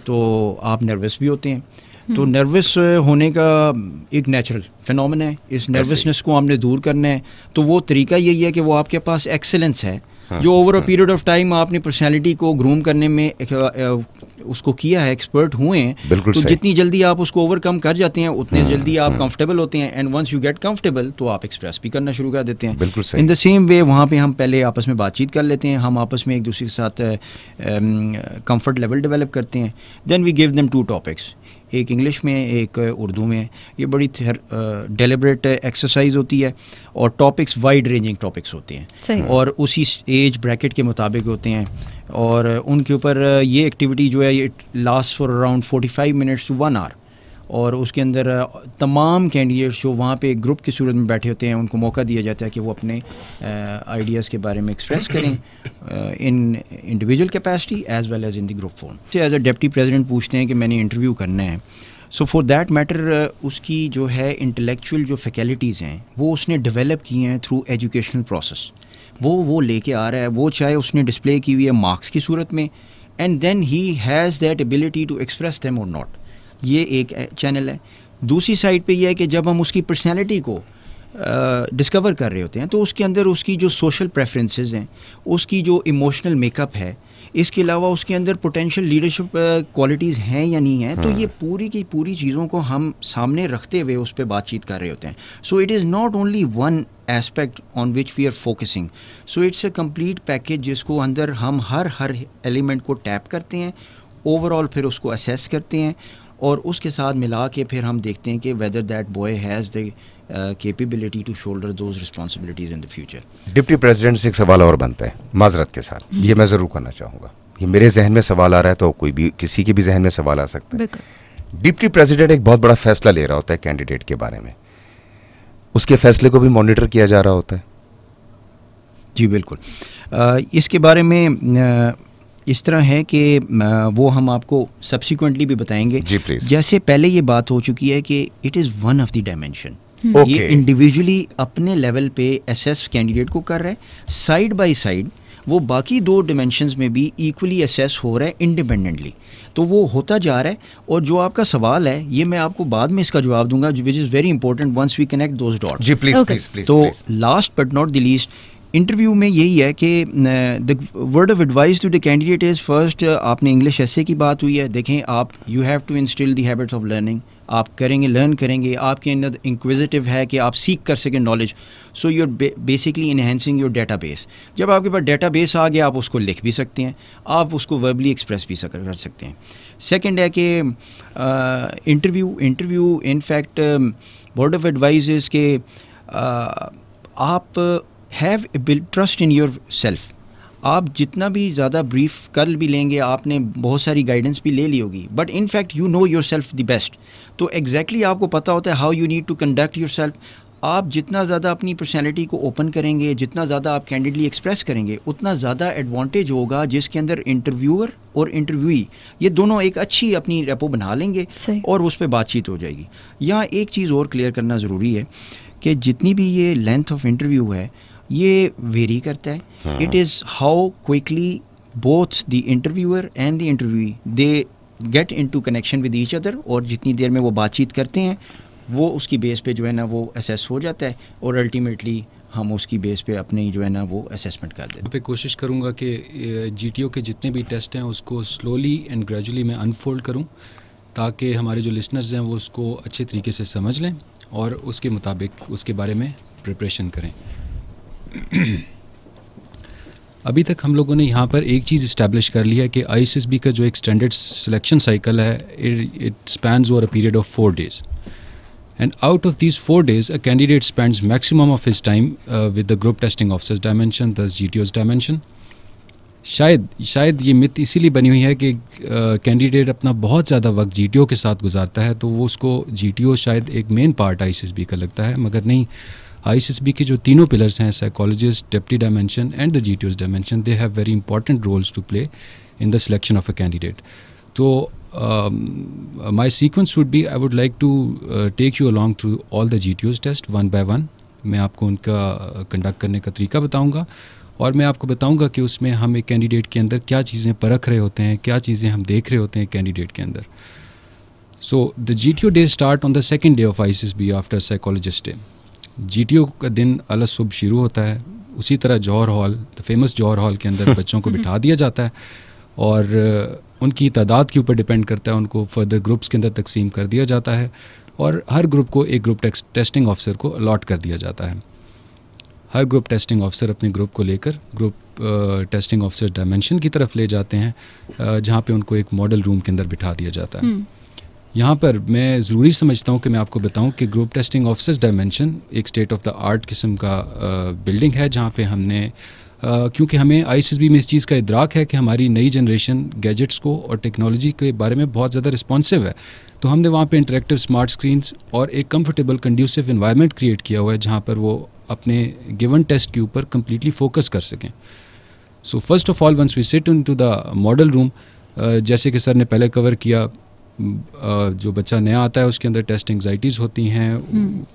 تو آپ نروس بھی ہوتے ہیں, تو نروس ہونے کا ایک نیچرل فینومنا ہے. اس نروسنس کو ہم نے دور کرنا ہے, تو وہ طریقہ یہی ہے کہ وہ آپ کے پاس ایکسلنس ہے جو over a period of time آپ نے پرسنالٹی کو گروم کرنے میں اس کو کیا ہے, ایکسپرٹ ہوئے ہیں. تو جتنی جلدی آپ اس کو اوور کم کر جاتے ہیں اتنے جلدی آپ کمفرٹیبل ہوتے ہیں, and once you get comfortable تو آپ ایکسپریس بھی کرنا شروع کر دیتے ہیں. ان دا سیم وے وہاں پہ ہم پہلے آپس میں بات چیت کر لیتے ہیں, ہم آپس میں ایک دوسرے کے ساتھ کمفرٹ لیول ڈیولپ کرتے ہیں. دین وی گیو دیم 2 ٹاپکس, ایک انگلش میں ایک اردو میں. یہ بڑی ڈیلیبریٹ ایکسرسائز ہوتی ہے, اور ٹاپکس وائڈ رینجنگ ٹاپکس ہوتے ہیں, اور اسی ایج بریکٹ کے مطابق ہوتے ہیں. اور ان کے اوپر یہ ایکٹیویٹی جو ہے یہ last for around 45 minutes to 1 hour. اور اس کے اندر تمام کینڈیڈیٹس جو وہاں پہ ایک گروپ کی صورت میں بیٹھے ہوتے ہیں ان کو موقع دیا جاتا ہے کہ وہ اپنے آئیڈیاز کے بارے میں ایکسپریس کریں in individual capacity as well as in the group form. As a deputy president پوچھتے ہیں کہ میں نے انٹرویو کرنا ہے, سو فار دیٹ میٹر اس کی جو ہے انٹلیکچوئل جو فیکلٹیز ہیں وہ اس نے ڈیولپ کی ہیں تھرو ایجوکیشنل پروسیس. وہ لے کے آ رہا ہے, وہ چاہے اس نے ڈسپلے کی ہوئی ہے مارکس کی صورت میں, and then he has that ability to express them or not. یہ ایک چینل ہے. دوسری سائڈ پہ یہ ہے کہ جب ہم اس کی پرسنالٹی کو ڈسکور کر رہے ہوتے ہیں تو اس کے اندر اس کی جو سوشل پریفرنسز ہیں, اس کی جو ایموشنل میک اپ ہے, اس کے علاوہ اس کے اندر پوٹینشیل لیڈرشپ کوالٹیز ہیں یا نہیں ہیں, تو یہ پوری کی پوری چیزوں کو ہم سامنے رکھتے ہوئے اس پہ بات چیت کر رہے ہوتے ہیں. So it is not only one aspect on which we are focusing, so it's a complete package جس کو اندر ہم ہر ایلیمنٹ کو ٹیپ کرتے ہیں, اوور آل پھر اس کو اسیس کرتے ہیں اور اس کے ساتھ ملا کے پھر ہم دیکھتے ہیں کہ whether that boy has the capability to shoulder those responsibilities in the future. Deputy president سے ایک سوال اور بنتا ہے معذرت کے ساتھ, یہ میں ضرور کرنا چاہوں گا, یہ میرے ذہن میں سوال آ رہا ہے تو کوئی بھی کسی کے بھی ذہن میں سوال آ سکتا ہے. ڈپٹی پریزیڈنٹ ایک بہت بڑا فیصلہ لے رہا ہوتا ہے کینڈیڈیٹ کے بارے میں, اس کے فیصلے کو بھی مانیٹر کیا جا رہا ہوتا ہے. جی بالکل, اس کے بارے میں اس طرح ہے کہ وہ ہم آپ کو سبسیکوینٹلی بھی بتائیں گے. جی پلیز. جیسے پہلے یہ بات ہو چکی ہے کہ it is one of the dimension, یہ انڈیویجولی اپنے لیول پہ اسیس کینڈیڈیٹ کو کر رہا ہے, سائڈ بائی سائڈ وہ باقی 2 ڈائمینشنز میں بھی ایکولی اسیس ہو رہا ہے انڈیپینڈنٹلی, تو وہ ہوتا جا رہا ہے. اور جو آپ کا سوال ہے یہ میں آپ کو بعد میں اس کا جواب دوں گا, which is very important once we connect those dots. جی پلیز پلیز پلیز. تو last but not the least, interview میں یہی ہے کہ the word of advice to the candidate is first, آپ نے انگلش ایسے کی بات ہوئی ہے, دیکھیں آپ you have to instil the habits of learning, آپ کریں گے لرن کریں گے, آپ کے اندر انکویزیٹو ہے کہ آپ سیکھ کر سکیں knowledge, so you are basically enhancing your database. جب آپ کے پاس ڈیٹا بیس آ گیا آپ اس کو لکھ بھی سکتے ہیں, آپ اس کو وربلی ایکسپریس بھی کر سکتے ہیں. سیکنڈ ہے کہ interview in fact word of advice is کہ آپ have trust in yourself. آپ جتنا بھی زیادہ بریف کر بھی لیں گے, آپ نے بہت ساری گائیڈنس بھی لے لی ہوگی, but in fact you know yourself the best. تو ایگزیکٹلی آپ کو پتہ ہوتا ہے how you need to conduct yourself. آپ جتنا زیادہ اپنی پرسنالٹی کو اوپن کریں گے, جتنا زیادہ آپ کینڈیڈلی ایکسپریس کریں گے, اتنا زیادہ ایڈوانٹیج ہوگا, جس کے اندر انٹرویور اور انٹرویوئی یہ دونوں ایک اچھی اپنی ریپو بنا لیں گے اور اس پہ بات چیت ہو جائے گی. یہاں ایک چیز اور کلیئر کرنا ضروری ہے کہ جتنی بھی یہ لینتھ آف انٹرویو ہے یہ ویری کرتا ہے. It is how quickly both the interviewer and the interviewee they get into connection with each other, اور جتنی دیر میں وہ بات چیت کرتے ہیں وہ اس کی بیس پہ جو ہے نا وہ اسیس ہو جاتا ہے, اور الٹیمیٹلی ہم اس کی بیس پہ اپنی جو ہے نا وہ اسیسمنٹ کر دیتے ہیں. پہ کوشش کروں گا کہ جی ٹی او کے جتنے بھی ٹیسٹ ہیں اس کو سلولی اینڈ گریجولی میں انفولڈ کروں, تاکہ ہمارے جو لسنرز ہیں وہ اس کو اچھے طریقے سے سمجھ لیں اور اس کے مطابق اس کے بارے میں پریپریشن کریں. ابھی تک ہم لوگوں نے یہاں پر ایک چیز اسٹیبلش کر لی ہے کہ آئی ایس ایس بی کا جو ایک اسٹینڈرڈ سلیکشن سائیکل ہے it spans over a period of 4 days, and out of these 4 days a candidate spends maximum of his time with the group testing officers dimension, thus GTO's dimension. شاید یہ مت اسی لیے بنی ہوئی ہے کہ کینڈیڈیٹ اپنا بہت زیادہ وقت جی ٹی او کے ساتھ گزارتا ہے, تو وہ اس کو جی ٹی او شاید ایک main part I S S B کا لگتا ہے, مگر نہیں. آئی ایس ایس بی کے جو تینوں پلرس ہیں, psychologist, deputy dimension and the G T Os dimension, they have very important roles to play in the selection of a candidate. تو my sequence would be, I would like to take you along through all the GTOs test one by one. میں آپ کو ان کا کنڈکٹ کرنے کا طریقہ بتاؤں گا, اور میں آپ کو بتاؤں گا کہ اس میں ہم ایک کینڈیڈیٹ کے اندر کیا چیزیں پرکھ رہے ہوتے ہیں, کیا چیزیں ہم دیکھ رہے ہوتے ہیں کینڈیڈیٹ کے اندر. So the G T O day start on the second day of I S S B after psychologist day. G T O کا دن الگ صبح شروع ہوتا ہے, اسی طرح Johar hall, the famous Johar hall کے اندر بچوں کو بٹھا دیا جاتا ہے, اور ان کی تعداد کے اوپر ڈپینڈ کرتا ہے, ان کو فردر گروپس کے اندر تقسیم کر دیا جاتا ہے, اور ہر گروپ کو ایک گروپ ٹیسٹنگ آفیسر کو الاٹ کر دیا جاتا ہے. ہر گروپ ٹیسٹنگ آفیسر اپنے گروپ کو لے کر گروپ ٹیسٹنگ آفیسر ڈائمینشن کی طرف لے جاتے ہیں, جہاں پہ ان کو ایک ماڈل روم کے اندر بٹھا دیا جاتا ہے. یہاں پر میں ضروری سمجھتا ہوں کہ میں آپ کو بتاؤں کہ گروپ ٹیسٹنگ آفیسرز ڈائمینشن ایک اسٹیٹ آف دا آرٹ قسم کا بلڈنگ ہے, جہاں پہ ہم نے کیونکہ ہمیں آئی ایس ایس بی میں اس چیز کا ادراک ہے کہ ہماری نئی جنریشن گیجٹس کو اور ٹیکنالوجی کے بارے میں بہت زیادہ رسپانسو ہے, تو ہم نے وہاں پہ انٹریکٹیو اسمارٹ اسکرینس اور ایک کمفرٹیبل کنڈیوسو انوائرمنٹ کریٹ کیا ہوا ہے, جہاں پر وہ اپنے گیون ٹیسٹ کے اوپر کمپلیٹلی فوکس کر سکیں. So first of all once we sit in to the model روم, جیسے کہ سر نے پہلے کور کیا, جو بچہ نیا آتا ہے اس کے اندر ٹیسٹ انگزائٹیز ہوتی ہیں,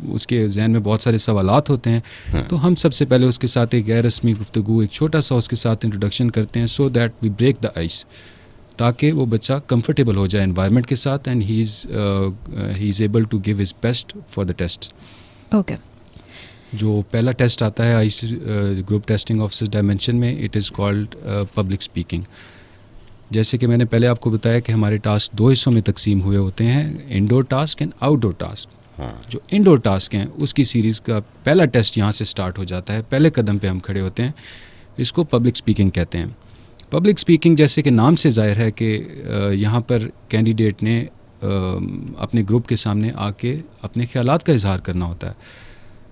اس کے ذہن میں بہت سارے سوالات ہوتے ہیں, تو ہم سب سے پہلے اس کے ساتھ ایک غیر رسمی گفتگو, ایک چھوٹا سا اس کے ساتھ انٹروڈکشن کرتے ہیں, so that we break the ice, تاکہ وہ بچہ کمفرٹیبل ہو جائے انوائرمنٹ کے ساتھ, and he is able to give his best for the test. Okay. جو پہلا ٹیسٹ آتا ہے گروپ ٹیسٹنگ آفیسر ڈائمینشن میں, it is called public speaking. جیسے کہ میں نے پہلے آپ کو بتایا کہ ہمارے ٹاسک 2 حصوں میں تقسیم ہوئے ہوتے ہیں, indoor task and outdoor task. جو انڈور ٹاسک ہیں اس کی سیریز کا پہلا ٹیسٹ یہاں سے سٹارٹ ہو جاتا ہے, پہلے قدم پہ ہم کھڑے ہوتے ہیں, اس کو پبلک اسپیکنگ کہتے ہیں. پبلک اسپیکنگ جیسے کہ نام سے ظاہر ہے کہ یہاں پر کینڈیڈیٹ نے اپنے گروپ کے سامنے آ کے اپنے خیالات کا اظہار کرنا ہوتا ہے.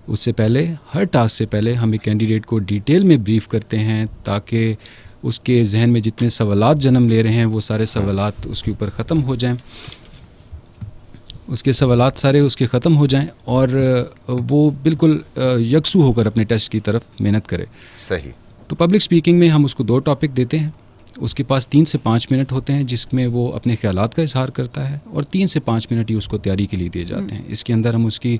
اس سے پہلے ہر ٹاسک سے پہلے ہم ایک کینڈیڈیٹ کو ڈیٹیل میں بریف کرتے ہیں تاکہ اس کے ذہن میں جتنے سوالات جنم لے رہے ہیں وہ سارے سوالات اس کے اوپر ختم ہو جائیں, اس کے سوالات سارے اس کے ختم ہو جائیں اور وہ بالکل یکسو ہو کر اپنے ٹیسٹ کی طرف محنت کرے. صحیح. تو پبلک اسپیکنگ میں ہم اس کو 2 ٹاپک دیتے ہیں, اس کے پاس 3 سے 5 منٹ ہوتے ہیں جس میں وہ اپنے خیالات کا اظہار کرتا ہے اور 3 سے 5 منٹ ہی اس کو تیاری کے لیے دیے جاتے ہیں. اس کے اندر ہم اس کی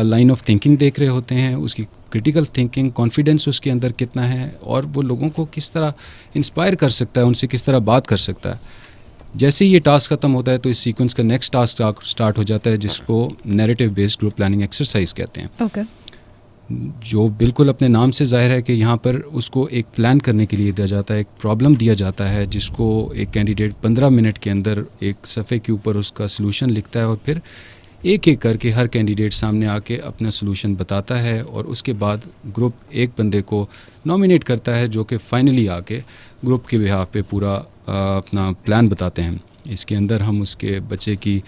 لائن آف تھنکنگ دیکھ رہے ہوتے ہیں, اس کی کرٹیکل تھنکنگ, کانفیڈنس اس کے اندر کتنا ہے اور وہ لوگوں کو کس طرح انسپائر کر سکتا ہے, ان سے کس طرح بات کر سکتا ہے. جیسے ہی یہ ٹاسک ختم ہوتا ہے تو اس سیکوینس کا نیکسٹ ٹاسک سٹارٹ ہو جاتا ہے جس کو narrative based group planning exercise کہتے ہیں. اوکے. جو بالکل اپنے نام سے ظاہر ہے کہ یہاں پر اس کو ایک پلان کرنے کے لیے دیا جاتا ہے, ایک پرابلم دیا جاتا ہے جس کو ایک کینڈیڈیٹ 15 منٹ کے اندر ایک صفحے کے اوپر اس کا سلوشن لکھتا ہے اور پھر ایک ایک کر کے ہر کینڈیڈیٹ سامنے آ کے اپنا سلوشن بتاتا ہے اور اس کے بعد گروپ ایک بندے کو نامینیٹ کرتا ہے جو کہ فائنلی آ کے گروپ کے بہاف پہ پورا اپنا پلان بتاتے ہیں. اس کے اندر ہم اس کے بچے کی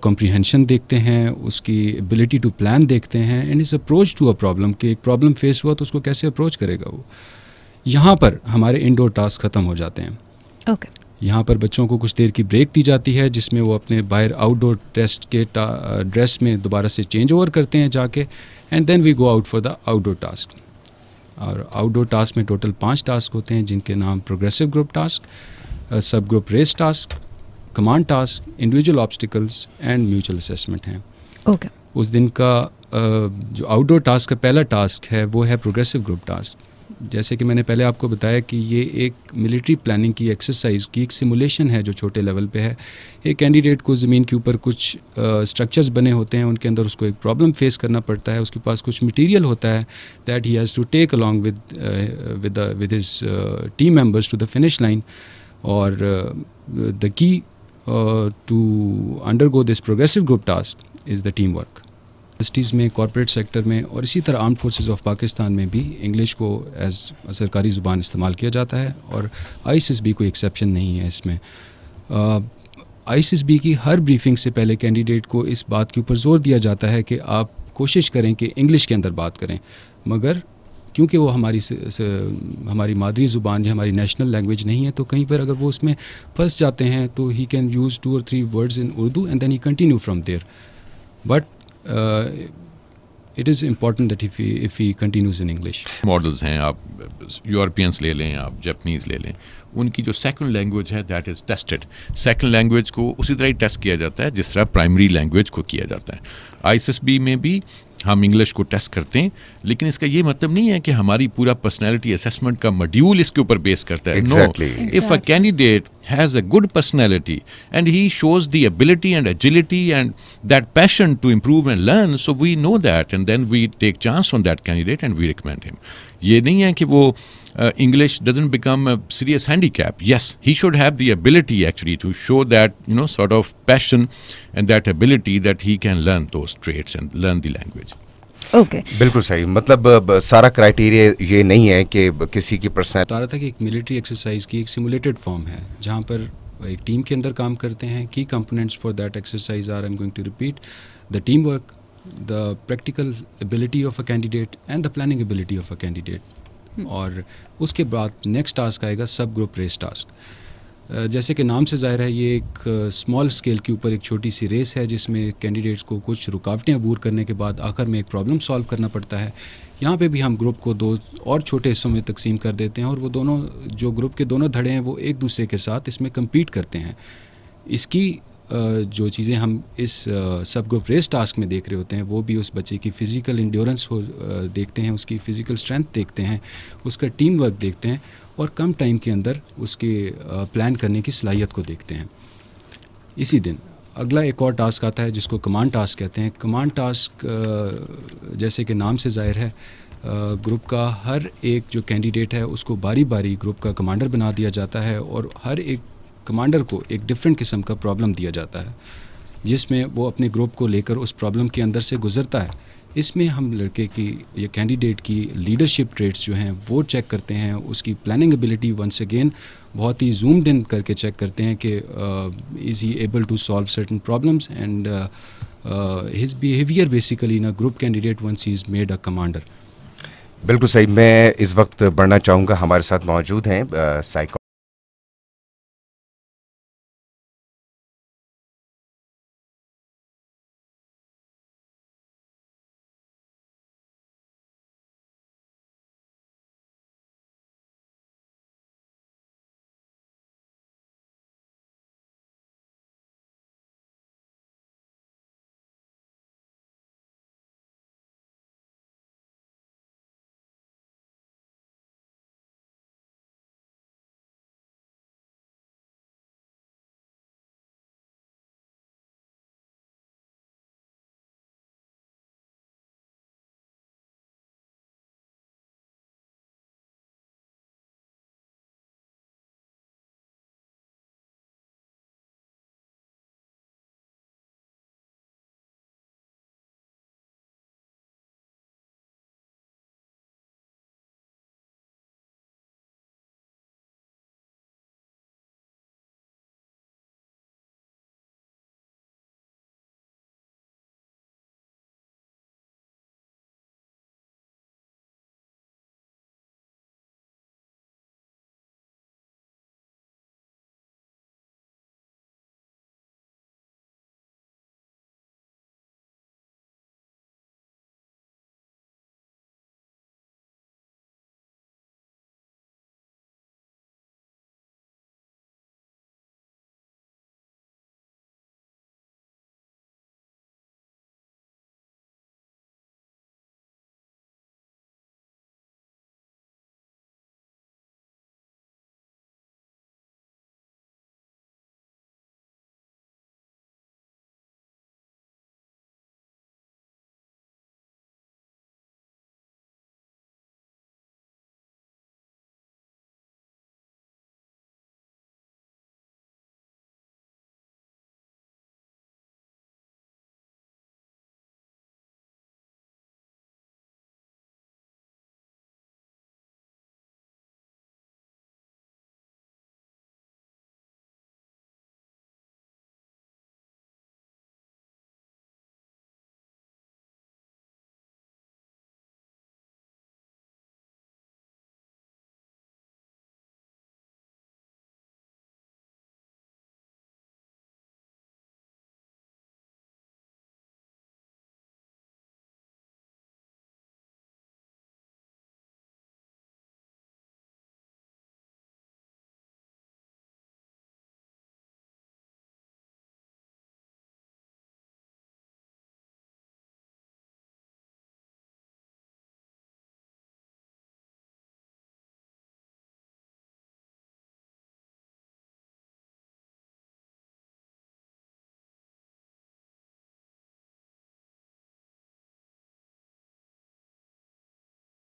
کمپریہنشن دیکھتے ہیں, اس کی ایبلٹی ٹو پلان دیکھتے ہیں and his approach to a problem, کہ ایک پرابلم فیس ہوا تو اس کو کیسے اپروچ کرے گا وہ. یہاں پر ہمارے انڈور ٹاسک ختم ہو جاتے ہیں. اوکے. یہاں پر بچوں کو کچھ دیر کی بریک دی جاتی ہے جس میں وہ اپنے باہر آؤٹ ڈور ٹیسٹ کے ڈریس میں دوبارہ سے چینج اوور کرتے ہیں جا کے, and then we go out for the outdoor task. اور آؤٹ ڈور ٹاسک میں ٹوٹل 5 ٹاسک ہوتے ہیں جن کے نام progressive group task, sub group race task, command task, individual obstacles and mutual assessment ہیں. اوکے. اس دن کا جو آؤٹ ڈور ٹاسک کا پہلا ٹاسک ہے وہ ہے پروگریسو گروپ ٹاسک. جیسے کہ میں نے پہلے آپ کو بتایا کہ یہ ایک ملٹری پلاننگ کی ایکسرسائز کی ایک سیمولیشن ہے جو چھوٹے لیول پہ ہے. ایک کینڈیڈیٹ کو زمین کے اوپر کچھ اسٹرکچرز بنے ہوتے ہیں, ان کے اندر اس کو ایک پرابلم فیس کرنا پڑتا ہے, اس کے پاس کچھ مٹیریل ہوتا ہے that he has to take along with his team members to the finish line. اور the key to undergo this progressive group task is the team work. Universities میں, کارپوریٹ سیکٹر میں اور اسی طرح آرمڈ فورسز آف پاکستان میں بھی انگلش کو ایز سرکاری زبان استعمال کیا جاتا ہے اور آئی ایس ایس بی کوئی ایکسیپشن نہیں ہے اس میں. آئی ایس ایس بی کی ہر بریفنگ سے پہلے کینڈیڈیٹ کو اس بات کے اوپر زور دیا جاتا ہے کہ آپ کوشش کریں کہ انگلش کے اندر بات کریں, مگر کیونکہ وہ ہماری مادری زبان یا ہماری نیشنل لینگویج نہیں ہے تو کہیں پر اگر وہ اس میں پھنس جاتے ہیں تو he can use 2 or 3 words in Urdu and then he continue from there. But it is important that if he continues in English. Models ہیں, آپ یورپینس لے لیں, آپ جاپنیز لے لیں, ان کی جو سیکنڈ لینگویج ہے that is tested. Second language کو اسی طرح ہی ٹیسٹ کیا جاتا ہے جس طرح پرائمری لینگویج کو کیا جاتا ہے. آئی ایس ایس بی میں بھی ہم انگلش کو ٹیسٹ کرتے ہیں, لیکن اس کا یہ مطلب نہیں ہے کہ ہماری پورا پرسنالٹی اسیسمنٹ کا ماڈیول اس کے اوپر بیس کرتا ہے. No, if a candidate has a good personality and he shows the ability and agility and that passion to improve and learn, so we know that and then we take chance on that candidate and we recommend him. یہ نہیں ہے کہ وہ English doesn't become a serious handicap. Yes, he should have the ability actually to show that, sort of passion and that ability that he can learn those traits and learn the language. Okay. بالکل صحیح. مطلب سارا کرائٹیریا یہ نہیں ہے کہ کسی کی بتا رہا تھا کہ ایک ملٹری ایکسرسائز کی ایک سیمولیٹڈ فارم ہے جہاں پر ایک ٹیم کے اندر کام کرتے ہیں. Key components for that exercise are, I am going to repeat, the team work, the practical ability of a candidate and the planning ability of a candidate. اور اس کے بعد نیکسٹ ٹاسک آئے گا سب گروپ ریس ٹاسک. جیسے کہ نام سے ظاہر ہے یہ ایک اسمال اسکیل کے اوپر ایک چھوٹی سی ریس ہے جس میں کینڈیڈیٹس کو کچھ رکاوٹیں عبور کرنے کے بعد آخر میں ایک پرابلم سالو کرنا پڑتا ہے. یہاں پہ بھی ہم گروپ کو 2 اور چھوٹے حصوں میں تقسیم کر دیتے ہیں اور وہ دونوں جو گروپ کے دونوں دھڑے ہیں وہ ایک دوسرے کے ساتھ اس میں کمپیٹ کرتے ہیں. اس کی جو چیزیں ہم اس سب گروپ ریس ٹاسک میں دیکھ رہے ہوتے ہیں وہ بھی اس بچے کی فزیکل انڈیورنس دیکھتے ہیں, اس کی فزیکل اسٹرینتھ دیکھتے ہیں, اس کا ٹیم ورک دیکھتے ہیں اور کم ٹائم کے اندر اس کے پلان کرنے کی صلاحیت کو دیکھتے ہیں. اسی دن اگلا ایک اور ٹاسک آتا ہے جس کو کمانڈ ٹاسک کہتے ہیں. کمانڈ ٹاسک جیسے کہ نام سے ظاہر ہے گروپ کا ہر ایک جو کینڈیڈیٹ ہے اس کو باری باری گروپ کا کمانڈر بنا دیا جاتا ہے اور ہر ایک کمانڈر کو ایک ڈفرینٹ قسم کا پرابلم دیا جاتا ہے جس میں وہ اپنے گروپ کو لے کر اس پرابلم کے اندر سے گزرتا ہے. اس میں ہم لڑکے کی یا کینڈیڈیٹ کی لیڈرشپ ٹریٹس جو ہیں وہ چیک کرتے ہیں, اس کی پلاننگ ایبلٹی ونس اگین بہت ہی زومڈ ان کر کے چیک کرتے ہیں کہ is he able to solve certain problems and his behaviour basically in a group candidate once he is made a commander. بالکل صحیح. میں اس وقت بڑھنا چاہوں گا, ہمارے ساتھ موجود ہیں